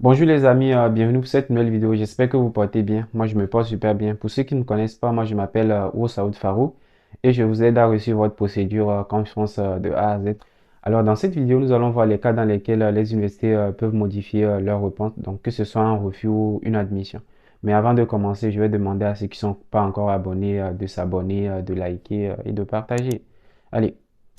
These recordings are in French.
Bonjour les amis, bienvenue pour cette nouvelle vidéo. J'espère que vous portez bien. Moi, je me porte super bien. Pour ceux qui ne me connaissent pas, moi, je m'appelle Saoud Farouk et je vous aide à réussir votre procédure confiance de A à Z. Alors, dans cette vidéo, nous allons voir les cas dans lesquels les universités peuvent modifier leur réponse, donc que ce soit un refus ou une admission. Mais avant de commencer, je vais demander à ceux qui ne sont pas encore abonnés de s'abonner, de liker et de partager. Allez,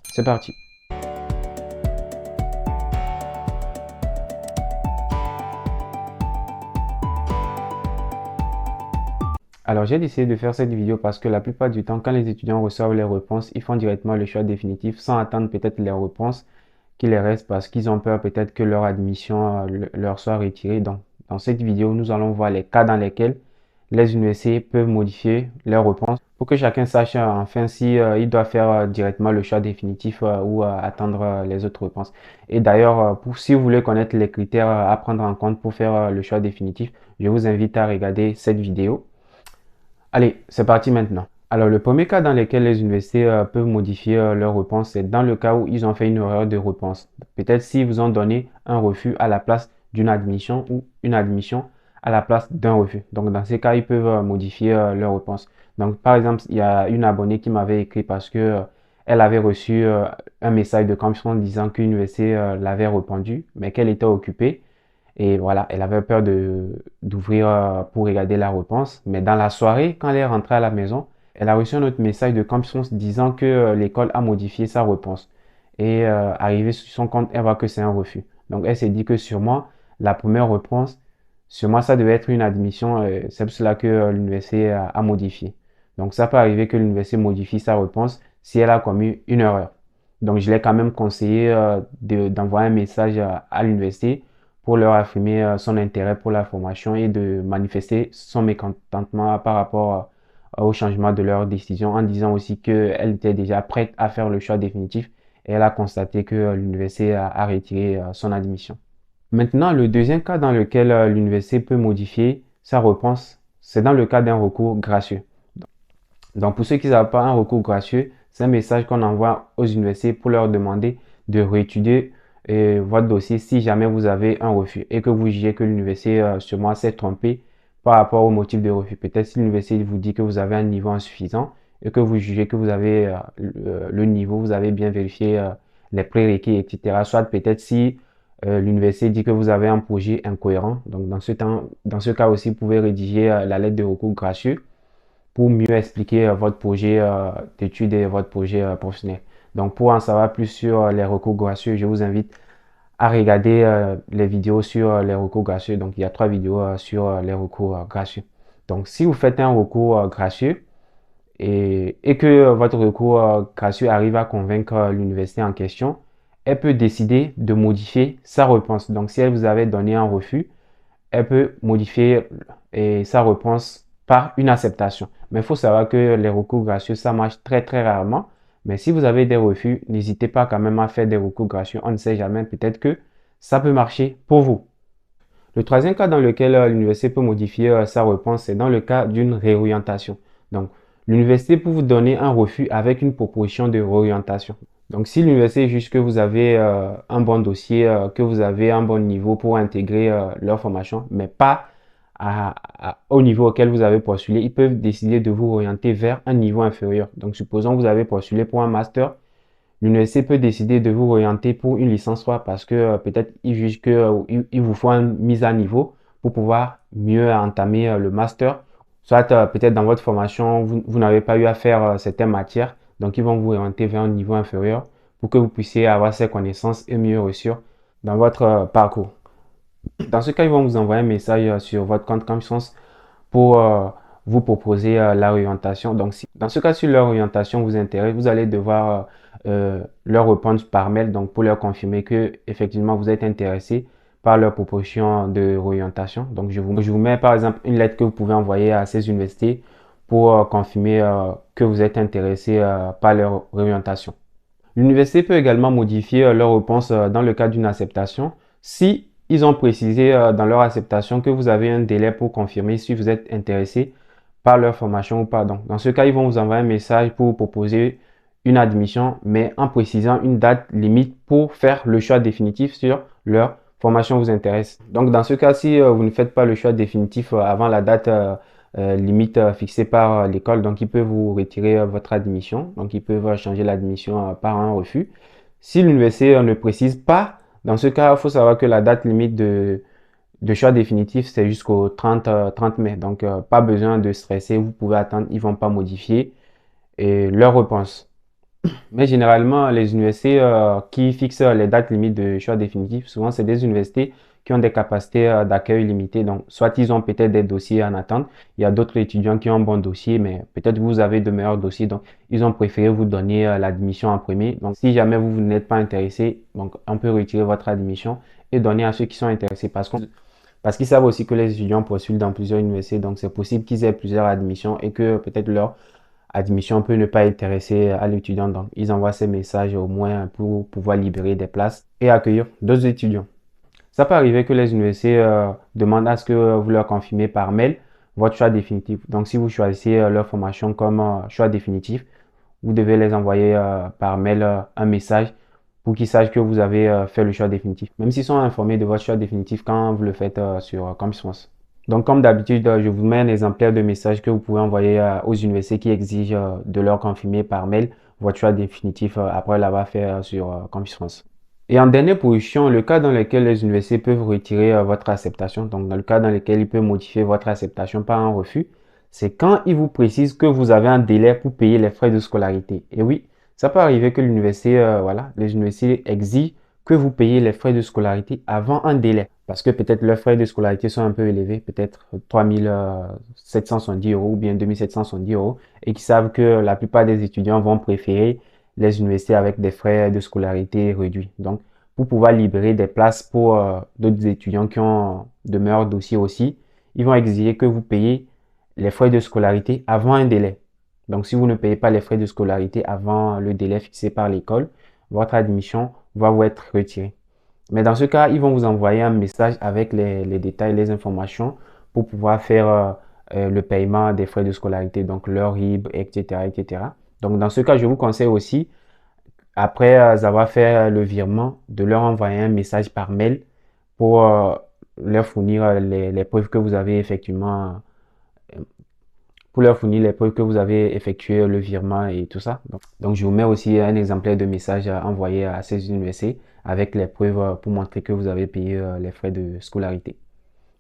c'est parti. Alors, j'ai décidé de faire cette vidéo parce que la plupart du temps, quand les étudiants reçoivent les réponses, ils font directement le choix définitif sans attendre peut-être les réponses qui les restent parce qu'ils ont peur peut-être que leur admission leur soit retirée. Donc, dans cette vidéo, nous allons voir les cas dans lesquels les universités peuvent modifier leurs réponses pour que chacun sache enfin si il doit faire directement le choix définitif ou attendre les autres réponses. Et d'ailleurs, si vous voulez connaître les critères à prendre en compte pour faire le choix définitif, je vous invite à regarder cette vidéo. Allez, c'est parti maintenant. Alors, le premier cas dans lequel les universités peuvent modifier leur réponse, c'est dans le cas où ils ont fait une erreur de réponse. Peut-être s'ils vous ont donné un refus à la place d'une admission ou une admission à la place d'un refus. Donc, dans ces cas, ils peuvent modifier leur réponse. Donc, par exemple, il y a une abonnée qui m'avait écrit parce que elle avait reçu un message de confirmation disant qu'une université l'avait répondu, mais qu'elle était occupée. Et voilà, elle avait peur d'ouvrir pour regarder la réponse. Mais dans la soirée, quand elle est rentrée à la maison, elle a reçu un autre message de Campus disant que l'école a modifié sa réponse. Et arrivée sur son compte, elle voit que c'est un refus. Donc elle s'est dit que sûrement, la première réponse, sûrement ça devait être une admission. C'est pour cela que l'université a modifié. Donc ça peut arriver que l'université modifie sa réponse si elle a commis une erreur. Donc je l'ai quand même conseillé d'envoyer un message à l'université pour leur affirmer son intérêt pour la formation et de manifester son mécontentement par rapport au changement de leur décision en disant aussi qu'elle était déjà prête à faire le choix définitif et elle a constaté que l'université a retiré son admission. Maintenant, le deuxième cas dans lequel l'université peut modifier sa réponse, c'est dans le cas d'un recours gracieux. Donc, pour ceux qui savent pas, un recours gracieux, c'est un message qu'on envoie aux universités pour leur demander de réétudier votre dossier si jamais vous avez un refus et que vous jugez que l'université sûrement s'est trompée par rapport au motif de refus. Peut-être si l'université vous dit que vous avez un niveau insuffisant et que vous jugez que vous avez le niveau, vous avez bien vérifié les prérequis, etc. Soit peut-être si l'université dit que vous avez un projet incohérent. Donc, dans ce cas aussi, vous pouvez rédiger la lettre de recours gracieux pour mieux expliquer votre projet d'études et votre projet professionnel. Donc, pour en savoir plus sur les recours gracieux, je vous invite à regarder les vidéos sur les recours gracieux. Donc, il y a 3 vidéos sur les recours gracieux. Donc, si vous faites un recours gracieux et que votre recours gracieux arrive à convaincre l'université en question, elle peut décider de modifier sa réponse. Donc, si elle vous avait donné un refus, elle peut modifier sa réponse par une acceptation. Mais il faut savoir que les recours gracieux, ça marche très très rarement. Mais si vous avez des refus, n'hésitez pas quand même à faire des recours gracieux. On ne sait jamais, peut-être que ça peut marcher pour vous. Le troisième cas dans lequel l'université peut modifier sa réponse, c'est dans le cas d'une réorientation. Donc, l'université peut vous donner un refus avec une proposition de réorientation. Donc, si l'université juge que vous avez un bon dossier, que vous avez un bon niveau pour intégrer leur formation, mais pas au niveau auquel vous avez postulé, ils peuvent décider de vous orienter vers un niveau inférieur. Donc, supposons que vous avez postulé pour un master, l'université peut décider de vous orienter pour une licence 3 parce que peut-être ils jugent que il vous faut une mise à niveau pour pouvoir mieux entamer le master. Soit peut-être dans votre formation, vous n'avez pas eu à faire certaines matières, donc ils vont vous orienter vers un niveau inférieur pour que vous puissiez avoir ces connaissances et mieux réussir dans votre parcours. Dans ce cas, ils vont vous envoyer un message sur votre compte Compsens pour vous proposer la orientation. Donc, si, dans ce cas, si leur orientation vous intéresse, vous allez devoir leur répondre par mail, donc pour leur confirmer que effectivement vous êtes intéressé par leur proposition de réorientation. Donc, je vous mets par exemple une lettre que vous pouvez envoyer à ces universités pour confirmer que vous êtes intéressé par leur réorientation. L'université peut également modifier leur réponse dans le cas d'une acceptation si ils ont précisé dans leur acceptation que vous avez un délai pour confirmer si vous êtes intéressé par leur formation ou pas. Donc, dans ce cas, ils vont vous envoyer un message pour proposer une admission, mais en précisant une date limite pour faire le choix définitif sur leur formation vous intéresse. Donc, dans ce cas, si vous ne faites pas le choix définitif avant la date limite fixée par l'école, donc ils peuvent vous retirer votre admission. Donc, ils peuvent changer l'admission par un refus. Si l'université ne précise pas, dans ce cas, il faut savoir que la date limite de choix définitif, c'est jusqu'au 30 mai. Donc, pas besoin de stresser. Vous pouvez attendre. Ils vont pas modifier leur réponse. Mais généralement, les universités qui fixent les dates limites de choix définitif, souvent, c'est des universités qui ont des capacités d'accueil limitées. Donc, soit ils ont peut-être des dossiers en attente. Il y a d'autres étudiants qui ont un bon dossier, mais peut-être vous avez de meilleurs dossiers. Donc, ils ont préféré vous donner l'admission en premier. Donc, si jamais vous n'êtes pas intéressé, donc, on peut retirer votre admission et donner à ceux qui sont intéressés. Parce qu'ils savent aussi que les étudiants postulent dans plusieurs universités. Donc, c'est possible qu'ils aient plusieurs admissions et que peut-être leur admission peut ne pas intéresser à l'étudiant. Donc, ils envoient ces messages au moins pour pouvoir libérer des places et accueillir d'autres étudiants. Ça peut arriver que les universités demandent à ce que vous leur confirmez par mail votre choix définitif. Donc, si vous choisissez leur formation comme choix définitif, vous devez les envoyer par mail un message pour qu'ils sachent que vous avez fait le choix définitif. Même s'ils sont informés de votre choix définitif quand vous le faites sur Campus France. Donc, comme d'habitude, je vous mets un exemplaire de message que vous pouvez envoyer aux universités qui exigent de leur confirmer par mail votre choix définitif après l'avoir fait sur Campus France. Et en dernière position, le cas dans lequel les universités peuvent retirer votre acceptation, donc dans le cas dans lequel ils peuvent modifier votre acceptation par un refus, c'est quand ils vous précisent que vous avez un délai pour payer les frais de scolarité. Et oui, ça peut arriver que l'université, voilà, les universités exigent que vous payiez les frais de scolarité avant un délai. Parce que peut-être leurs frais de scolarité sont un peu élevés, peut-être 3 770 € ou bien 2 770 €, et qui savent que la plupart des étudiants vont préférer les universités avec des frais de scolarité réduits. Donc, pour pouvoir libérer des places pour d'autres étudiants qui ont de meilleurs dossiers aussi, ils vont exiger que vous payiez les frais de scolarité avant un délai. Donc, si vous ne payez pas les frais de scolarité avant le délai fixé par l'école, votre admission va vous être retirée. Mais dans ce cas, ils vont vous envoyer un message avec les détails, les informations pour pouvoir faire le paiement des frais de scolarité, donc leur RIB, etc., etc. Donc, dans ce cas, je vous conseille aussi, après avoir fait le virement, de leur envoyer un message par mail pour leur fournir les preuves que vous avez effectivement pour leur fournir les preuves que vous avez effectué le virement et tout ça. Donc, je vous mets aussi un exemplaire de message envoyé à ces universités avec les preuves pour montrer que vous avez payé les frais de scolarité.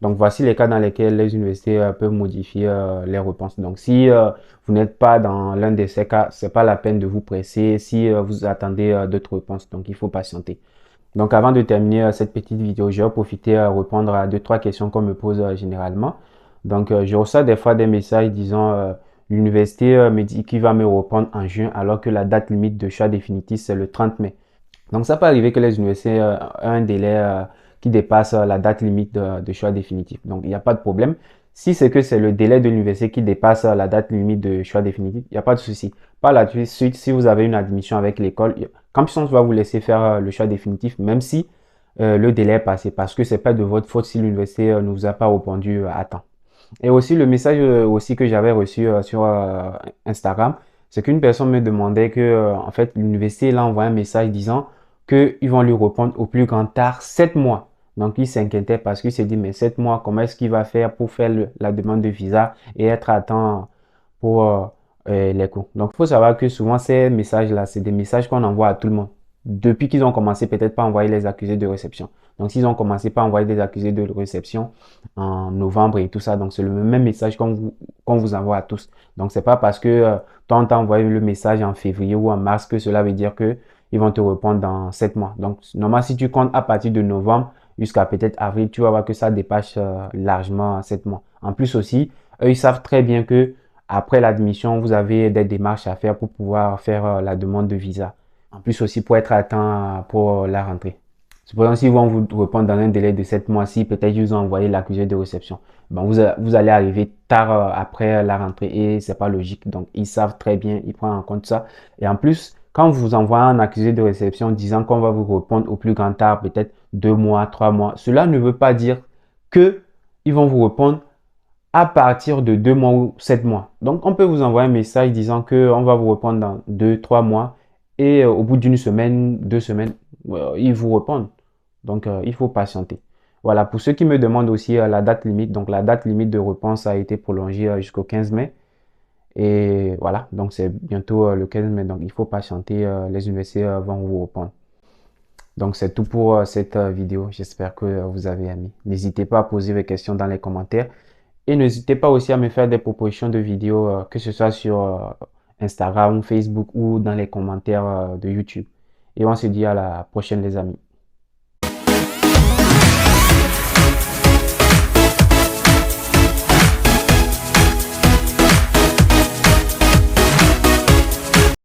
Donc, voici les cas dans lesquels les universités peuvent modifier les réponses. Donc, si vous n'êtes pas dans l'un de ces cas, c'est pas la peine de vous presser si vous attendez d'autres réponses. Donc, il faut patienter. Donc, avant de terminer cette petite vidéo, je vais profiter à répondre à 2-3 questions qu'on me pose généralement. Donc, je reçois des fois des messages disant l'université me dit qu'il va me reprendre en juin alors que la date limite de choix définitif, c'est le 30 mai. Donc, ça peut arriver que les universités aient un délai qui dépasse la date limite de choix définitif. Donc, il n'y a pas de problème. Si c'est que c'est le délai de l'université qui dépasse la date limite de choix définitif, il n'y a pas de souci. Par la suite, si vous avez une admission avec l'école, Campus va vous laisser faire le choix définitif, même si le délai est passé, parce que c'est pas de votre faute si l'université ne vous a pas répondu à temps. Et aussi, le message aussi que j'avais reçu sur Instagram, c'est qu'une personne me demandait que, en fait, l'université l'a envoyé un message disant qu'ils vont lui répondre au plus grand tard 7 mois. Donc, il s'inquiétait parce qu'il s'est dit, mais 7 mois, comment est-ce qu'il va faire pour faire la demande de visa et être à temps pour les cours. Donc, il faut savoir que souvent, ces messages-là, c'est des messages qu'on envoie à tout le monde. Depuis qu'ils ont commencé peut-être pas à envoyer les accusés de réception. Donc, s'ils ont commencé par envoyer des accusés de réception en novembre et tout ça, donc c'est le même message qu'on vous envoie à tous. Donc, c'est pas parce que toi, on t'a envoyé le message en février ou en mars que cela veut dire que ils vont te répondre dans 7 mois. Donc, normalement, si tu comptes à partir de novembre jusqu'à peut-être avril, tu vas voir que ça dépasse largement 7 mois. En plus aussi, eux, ils savent très bien que après l'admission, vous avez des démarches à faire pour pouvoir faire la demande de visa. En plus aussi pour être à temps pour la rentrée. Cependant, s'ils vont vous répondre dans un délai de 7 mois, si peut-être ils vous ont envoyé l'accusé de réception, ben vous allez arriver tard après la rentrée et c'est pas logique. Donc, ils savent très bien, ils prennent en compte ça. Et en plus, quand vous envoie un accusé de réception disant qu'on va vous répondre au plus grand tard, peut-être 2 mois, 3 mois, cela ne veut pas dire que ils vont vous répondre à partir de 2 mois ou 7 mois. Donc, on peut vous envoyer un message disant qu'on va vous répondre dans 2, 3 mois et au bout d'une semaine, 2 semaines, ils vous répondent. Donc, il faut patienter. Voilà, pour ceux qui me demandent aussi la date limite, donc la date limite de réponse a été prolongée jusqu'au 15 mai. Et voilà, donc c'est bientôt le 15 mai, donc il faut patienter, les universités vont vous répondre. Donc c'est tout pour cette vidéo, j'espère que vous avez aimé. N'hésitez pas à poser vos questions dans les commentaires et n'hésitez pas aussi à me faire des propositions de vidéos, que ce soit sur Instagram, Facebook ou dans les commentaires de YouTube. Et on se dit à la prochaine les amis.